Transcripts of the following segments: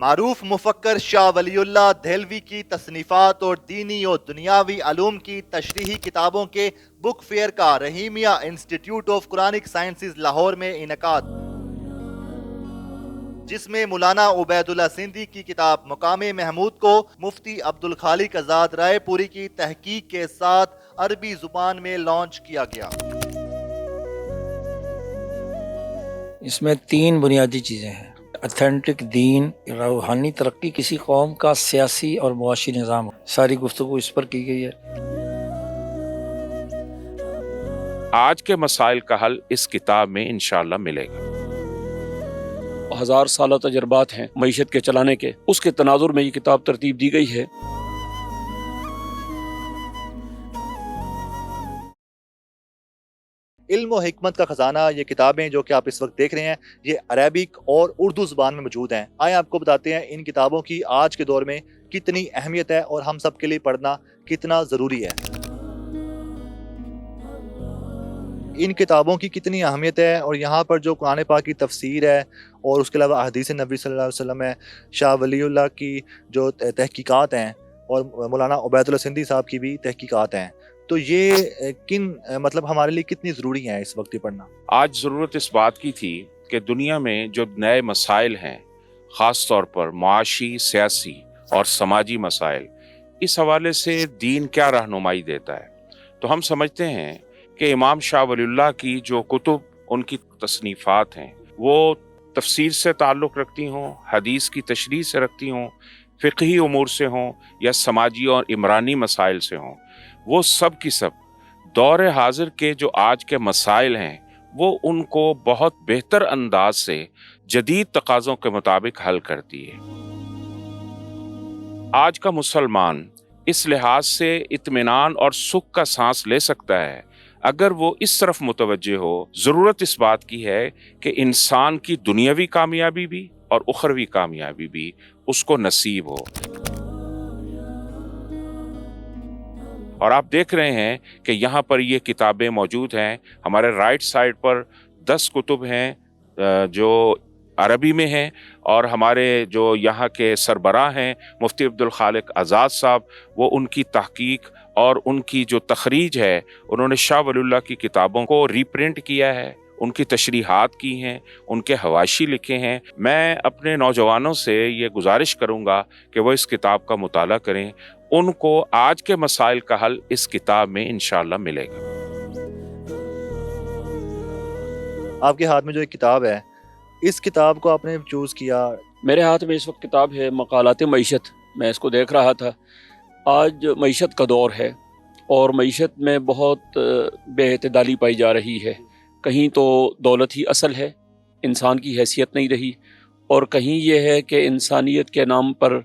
معروف مفکر شاہ ولی اللہ دہلوی کی تصنیفات اور دینی اور دنیاوی علوم کی تشریحی کتابوں کے بک فیئر کا Rahimia institute of Quranic sciences Lahore میں انعقاد، جس میں مولانا عبید اللہ سندھی کی کتاب مقام محمود کو مفتی عبدالخالق آزاد رائے پوری کی تحقیق کے ساتھ عربی زبان میں لانچ کیا گیا۔ اس میں 3 بنیادی چیزیں ہیں: اتھینٹک دین، روحانی ترقی کسی قوم کا سیاسی اور معاشی نظام، ساری گفتگو اس پر کی گئی ہے۔ آج کے مسائل کا حل اس کتاب میں انشاءاللہ ملے گا۔ 1000 سالہ تجربات ہیں معیشت کے چلانے کے، اس کے تناظر میں یہ کتاب ترتیب دی گئی ہے۔ علم و حکمت کا خزانہ، یہ کتابیں جو کہ آپ اس وقت دیکھ رہے ہیں، یہ عربک اور اردو زبان میں موجود ہیں۔ آئیں آپ کو بتاتے ہیں ان کتابوں کی آج کے دور میں کتنی اہمیت ہے اور ہم سب کے لیے پڑھنا کتنا ضروری ہے۔ ان کتابوں کی کتنی اہمیت ہے، اور یہاں پر جو قرآن پاک کی تفسیر ہے اور اس کے علاوہ احادیث نبی صلی اللہ علیہ وسلم ہے، شاہ ولی اللہ کی جو تحقیقات ہیں اور مولانا عبید اللہ سندھی صاحب کی بھی تحقیقات ہیں، تو یہ مطلب ہمارے لیے کتنی ضروری ہیں اس وقت یہ پڑھنا؟ آج ضرورت اس بات کی تھی کہ دنیا میں جو نئے مسائل ہیں، خاص طور پر معاشی، سیاسی اور سماجی مسائل، اس حوالے سے دین کیا رہنمائی دیتا ہے۔ تو ہم سمجھتے ہیں کہ امام شاہ ولی اللہ کی جو کتب، ان کی تصنیفات ہیں، وہ تفسیر سے تعلق رکھتی ہوں، حدیث کی تشریح سے رکھتی ہوں، فقہی امور سے ہوں یا سماجی اور عمرانی مسائل سے ہوں، وہ سب کی سب دور حاضر کے جو آج کے مسائل ہیں، وہ ان کو بہت بہتر انداز سے جدید تقاضوں کے مطابق حل کرتی ہے۔ آج کا مسلمان اس لحاظ سے اطمینان اور سکھ کا سانس لے سکتا ہے اگر وہ اس طرف متوجہ ہو۔ ضرورت اس بات کی ہے کہ انسان کی دنیاوی کامیابی بھی اور اخروی کامیابی بھی اس کو نصیب ہو۔ اور آپ دیکھ رہے ہیں کہ یہاں پر یہ کتابیں موجود ہیں۔ ہمارے رائٹ سائڈ پر 10 کتب ہیں جو عربی میں ہیں، اور ہمارے جو یہاں کے سربراہ ہیں مفتی عبدالخالق آزاد صاحب، وہ ان کی تحقیق اور ان کی جو تخریج ہے، انہوں نے شاہ ولی اللہ کی کتابوں کو ری پرنٹ کیا ہے، ان کی تشریحات کی ہیں، ان کے حواشی لکھے ہیں۔ میں اپنے نوجوانوں سے یہ گزارش کروں گا کہ وہ اس کتاب کا مطالعہ کریں، ان کو آج کے مسائل کا حل اس کتاب میں انشاءاللہ ملے گا۔ آپ کے ہاتھ میں جو ایک کتاب ہے، اس کتاب کو آپ نے چوز کیا؟ میرے ہاتھ میں اس وقت کتاب ہے مقالات معیشت۔ میں اس کو دیکھ رہا تھا۔ آج معیشت کا دور ہے اور معیشت میں بہت بے اعتدالی پائی جا رہی ہے۔ کہیں تو دولت ہی اصل ہے، انسان کی حیثیت نہیں رہی، اور کہیں یہ ہے کہ انسانیت کے نام پر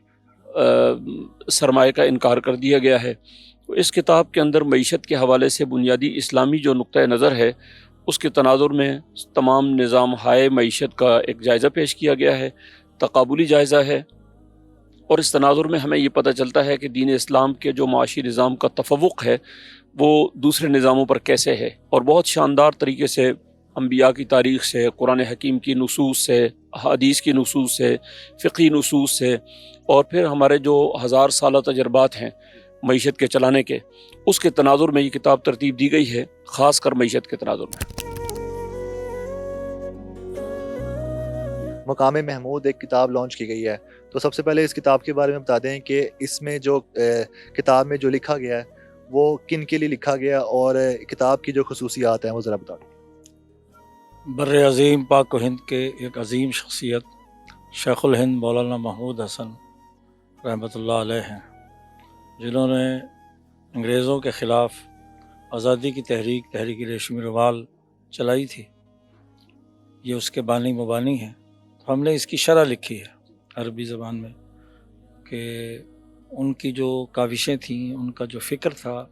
سرمایہ کا انکار کر دیا گیا ہے۔ تو اس کتاب کے اندر معیشت کے حوالے سے بنیادی اسلامی جو نقطہ نظر ہے، اس کے تناظر میں تمام نظام ہائے معیشت کا ایک جائزہ پیش کیا گیا ہے، تقابلی جائزہ ہے، اور اس تناظر میں ہمیں یہ پتہ چلتا ہے کہ دین اسلام کے جو معاشی نظام کا تفوق ہے وہ دوسرے نظاموں پر کیسے ہے، اور بہت شاندار طریقے سے انبیاء کی تاریخ سے، قرآن حکیم کی نصوص سے، حدیث کی نصوص سے، فقہی نصوص سے، اور پھر ہمارے جو 1000 سالہ تجربات ہیں معیشت کے چلانے کے، اس کے تناظر میں یہ کتاب ترتیب دی گئی ہے، خاص کر معیشت کے تناظر میں۔ مقام محمود ایک کتاب لانچ کی گئی ہے، تو سب سے پہلے اس کتاب کے بارے میں بتا دیں کہ اس میں جو کتاب میں جو لکھا گیا ہے وہ کن کے لیے لکھا گیا، اور کتاب کی جو خصوصیات ہیں وہ ذرا بتا دیں۔ بر عظیم پاک و ہند کے ایک عظیم شخصیت شیخ الہند مولانا محمود حسن رحمۃ اللہ علیہ ہیں، جنہوں نے انگریزوں کے خلاف آزادی کی تحریک ریشمی رومال چلائی تھی۔ یہ اس کے بانی مبانی ہیں۔ ہم نے اس کی شرح لکھی ہے عربی زبان میں، کہ ان کی جو کاوشیں تھیں، ان کا جو فکر تھا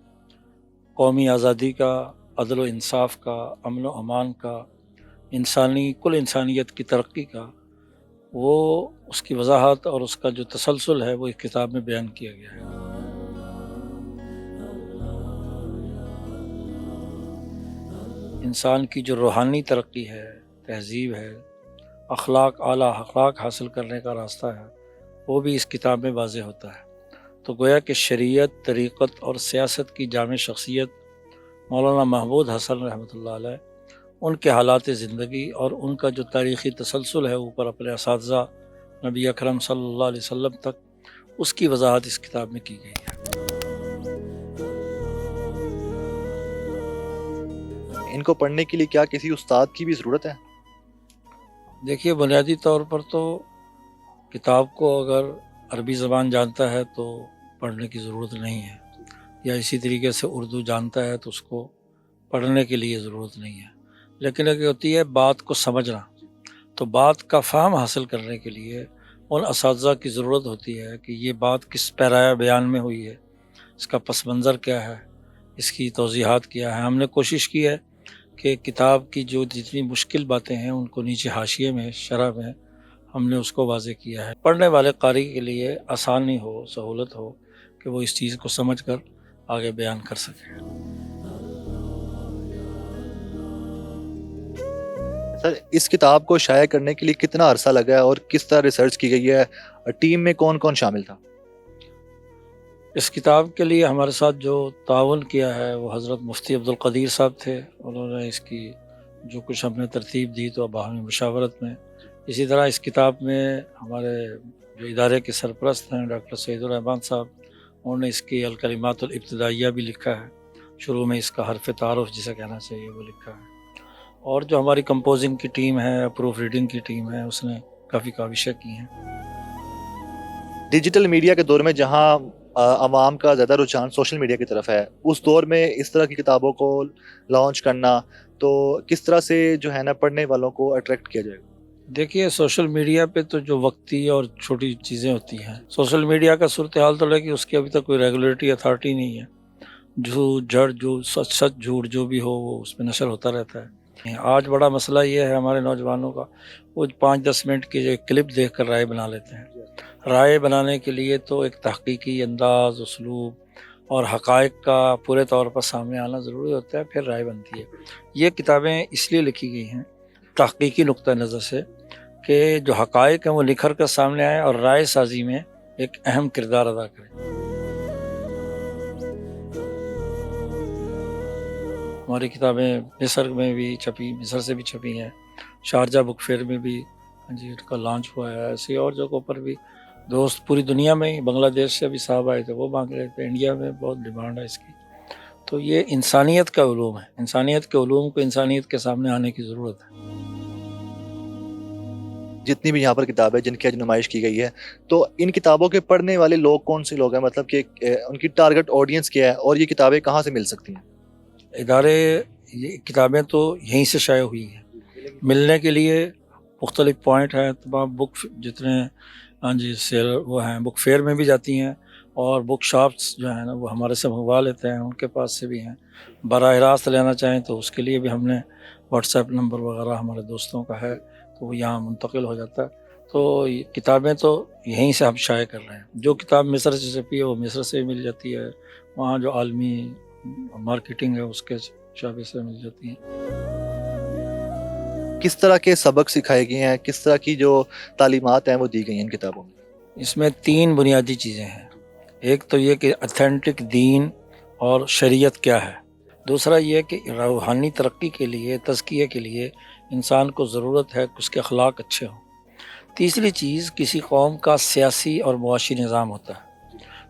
قومی آزادی کا، عدل و انصاف کا، امن و امان کا، کل انسانیت کی ترقی کا، وہ اس کی وضاحت اور اس کا جو تسلسل ہے وہ اس کتاب میں بیان کیا گیا ہے۔ انسان کی جو روحانی ترقی ہے، تہذیب ہے، اخلاق، اعلیٰ اخلاق حاصل کرنے کا راستہ ہے، وہ بھی اس کتاب میں واضح ہوتا ہے۔ تو گویا کہ شریعت، طریقت اور سیاست کی جامع شخصیت مولانا محمود حسن رحمۃ اللہ علیہ، ان کے حالات زندگی اور ان کا جو تاریخی تسلسل ہے اوپر اپنے اساتذہ نبی اکرم صلی اللہ علیہ وسلم تک، اس کی وضاحت اس کتاب میں کی گئی ہے۔ ان کو پڑھنے کے لیے کیا کسی استاد کی بھی ضرورت ہے؟ دیکھیے، بنیادی طور پر تو کتاب کو اگر عربی زبان جانتا ہے تو پڑھنے کی ضرورت نہیں ہے، یا اسی طریقے سے اردو جانتا ہے تو اس کو پڑھنے کے لیے ضرورت نہیں ہے۔ لیکن اگر ہوتی ہے بات کو سمجھنا، تو بات کا فہم حاصل کرنے کے لیے ان اساتذہ کی ضرورت ہوتی ہے کہ یہ بات کس پیرایہ بیان میں ہوئی ہے، اس کا پس منظر کیا ہے، اس کی توضیحات کیا ہے۔ ہم نے کوشش کی ہے کہ کتاب کی جو جتنی مشکل باتیں ہیں ان کو نیچے حاشیے میں، شرح میں ہم نے اس کو واضح کیا ہے، پڑھنے والے قاری کے لیے آسانی ہو، سہولت ہو کہ وہ اس چیز کو سمجھ کر آگے بیان کر سکے۔ سر، اس کتاب کو شائع کرنے کے لیے کتنا عرصہ لگا ہے اور کس طرح ریسرچ کی گئی ہے؟ ٹیم میں کون کون شامل تھا؟ اس کتاب کے لیے ہمارے ساتھ جو تعاون کیا ہے وہ حضرت مفتی عبدالقدیر صاحب تھے، انہوں نے اس کی جو کچھ ہم نے ترتیب دی تو باہمی مشاورت میں۔ اسی طرح اس کتاب میں ہمارے جو ادارے کے سرپرست ہیں ڈاکٹر سعید الرحمان صاحب، انہوں نے اس کی الکلمات الابتدائیہ بھی لکھا ہے، شروع میں اس کا حرف تعارف جسے کہنا چاہیے وہ لکھا ہے۔ اور جو ہماری کمپوزنگ کی ٹیم ہے، پروف ریڈنگ کی ٹیم ہے، اس نے کافی کاوشیں کی ہیں۔ ڈیجیٹل میڈیا کے دور میں جہاں عوام کا زیادہ رجحان سوشل میڈیا کی طرف ہے، اس دور میں اس طرح کی کتابوں کو لانچ کرنا تو کس طرح سے جو ہے نا پڑھنے والوں کو اٹریکٹ کیا جائے گا؟ دیکھیے، سوشل میڈیا پہ تو جو وقتی اور چھوٹی چیزیں ہوتی ہیں، سوشل میڈیا کا صورتحال تو ہے کہ اس کی ابھی تک کوئی ریگولیٹری اتھارٹی نہیں ہے، جھوٹ جھڑ جو سچ جھوٹ جو بھی ہو وہ اس پہ نشر ہوتا رہتا ہے۔ آج بڑا مسئلہ یہ ہے ہمارے نوجوانوں کا، وہ 5-10 منٹ کی جو ایک کلپ دیکھ کر رائے بنا لیتے ہیں۔ رائے بنانے کے لیے تو ایک تحقیقی انداز، اسلوب اور حقائق کا پورے طور پر سامنے آنا ضروری ہوتا ہے، پھر رائے بنتی ہے۔ یہ کتابیں اس لیے لکھی گئی ہیں تحقیقی نقطہ نظر سے کہ جو حقائق ہیں وہ نکھر کر سامنے آئے اور رائے سازی میں ایک اہم کردار ادا کریں۔ ہماری کتابیں مصر میں بھی چھپی، مصر سے بھی چھپی ہیں، شارجہ بک فیئر میں بھی ان کا لانچ ہوا ہے، ایسی اور جگہوں پر بھی دوست پوری دنیا میں ہی، بنگلہ دیش سے بھی صاحب آئے تھے وہ مانگ رہے تھے، انڈیا میں بہت ڈیمانڈ ہے اس کی۔ تو یہ انسانیت کا علوم ہے، انسانیت کے علوم کو انسانیت کے سامنے آنے کی ضرورت ہے۔ جتنی بھی یہاں پر کتابیں جن کی آج نمائش کی گئی ہے، تو ان کتابوں کے پڑھنے والے لوگ کون سے لوگ ہیں؟ مطلب کہ ان کی ٹارگٹ آڈینس کیا ہے اور یہ کتابیں کہاں سے مل سکتی ہیں؟ ادارے، یہ کتابیں تو یہیں سے شائع ہوئی ہیں، ملنے کے لیے مختلف پوائنٹ ہیں، تمام بک جتنے سیل وہ ہیں بک فیئر میں بھی جاتی ہیں، اور بک شاپس جو ہیں نا وہ ہمارے سے منگوا لیتے ہیں، ان کے پاس سے بھی ہیں۔ براہ راست لینا چاہیں تو اس کے لیے بھی ہم نے واٹس ایپ نمبر وغیرہ ہمارے دوستوں کا ہے، تو وہ یہاں منتقل ہو جاتا ہے۔ تو یہ کتابیں تو یہیں سے ہم شائع کر رہے ہیں، جو کتاب مصر سے چھپی ہے وہ مصر سے مل جاتی ہے، وہاں جو عالمی مارکیٹنگ ہے اس کے شعبے سے مل جاتی ہیں۔ کس طرح کے سبق سکھائے گئے ہیں، کس طرح کی جو تعلیمات ہیں وہ دی گئی ہیں ان کتابوں میں؟ اس میں 3 بنیادی چیزیں ہیں۔ ایک تو یہ کہ اتھینٹک دین اور شریعت کیا ہے، دوسرا یہ کہ روحانی ترقی کے لیے، تزکیے کے لیے انسان کو ضرورت ہے کہ اس کے اخلاق اچھے ہوں، تیسری چیز کسی قوم کا سیاسی اور معاشی نظام ہوتا ہے،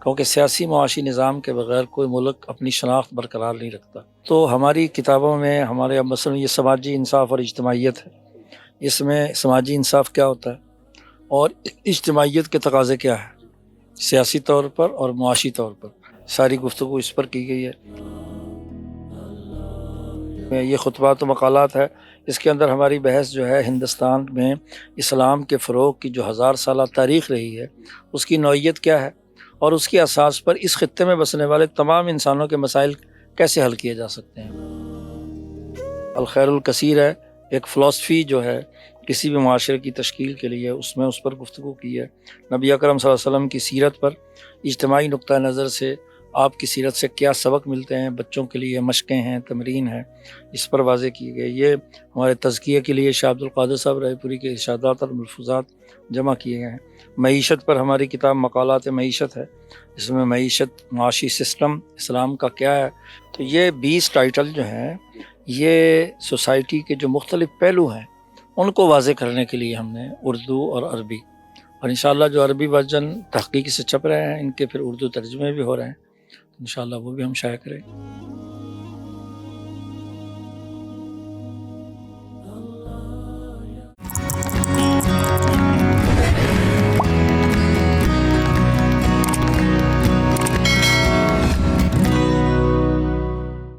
کیونکہ سیاسی معاشی نظام کے بغیر کوئی ملک اپنی شناخت برقرار نہیں رکھتا۔ تو ہماری کتابوں میں ہمارے مثلاً یہ سماجی انصاف اور اجتماعیت ہے، اس میں سماجی انصاف کیا ہوتا ہے اور اجتماعیت کے تقاضے کیا ہے سیاسی طور پر اور معاشی طور پر، ساری گفتگو اس پر کی گئی ہے۔ یہ خطبات و مقالات ہے، اس کے اندر ہماری بحث جو ہے ہندوستان میں اسلام کے فروغ کی جو 1000 سالہ تاریخ رہی ہے اس کی نوعیت کیا ہے، اور اس کی اساس پر اس خطے میں بسنے والے تمام انسانوں کے مسائل کیسے حل کیے جا سکتے ہیں۔ الخیر الکثیر ہے، ایک فلسفی جو ہے کسی بھی معاشرے کی تشکیل کے لیے، اس میں اس پر گفتگو کی ہے۔ نبی اکرم صلی اللہ علیہ وسلم کی سیرت پر اجتماعی نقطہ نظر سے آپ کی سیرت سے کیا سبق ملتے ہیں، بچوں کے لیے مشقیں ہیں، تمرین ہے، اس پر واضح کی گئی. یہ ہمارے تزکیے کے لیے شاہ عبد القادر صاحب رائے پوری کے ارشادات اور ملفوظات جمع کیے گئے ہیں. معیشت پر ہماری کتاب مقالات معیشت ہے، اس میں معیشت، معاشی سسٹم اسلام کا کیا ہے. تو یہ 20 ٹائٹل جو ہیں یہ سوسائٹی کے جو مختلف پہلو ہیں ان کو واضح کرنے کے لیے ہم نے اردو اور عربی، اور انشاءاللہ جو عربی ورژن تحقیق سے چھپ رہے ہیں ان کے پھر اردو ترجمے بھی ہو رہے ہیں، انشاءاللہ وہ بھی ہم شائع کریں.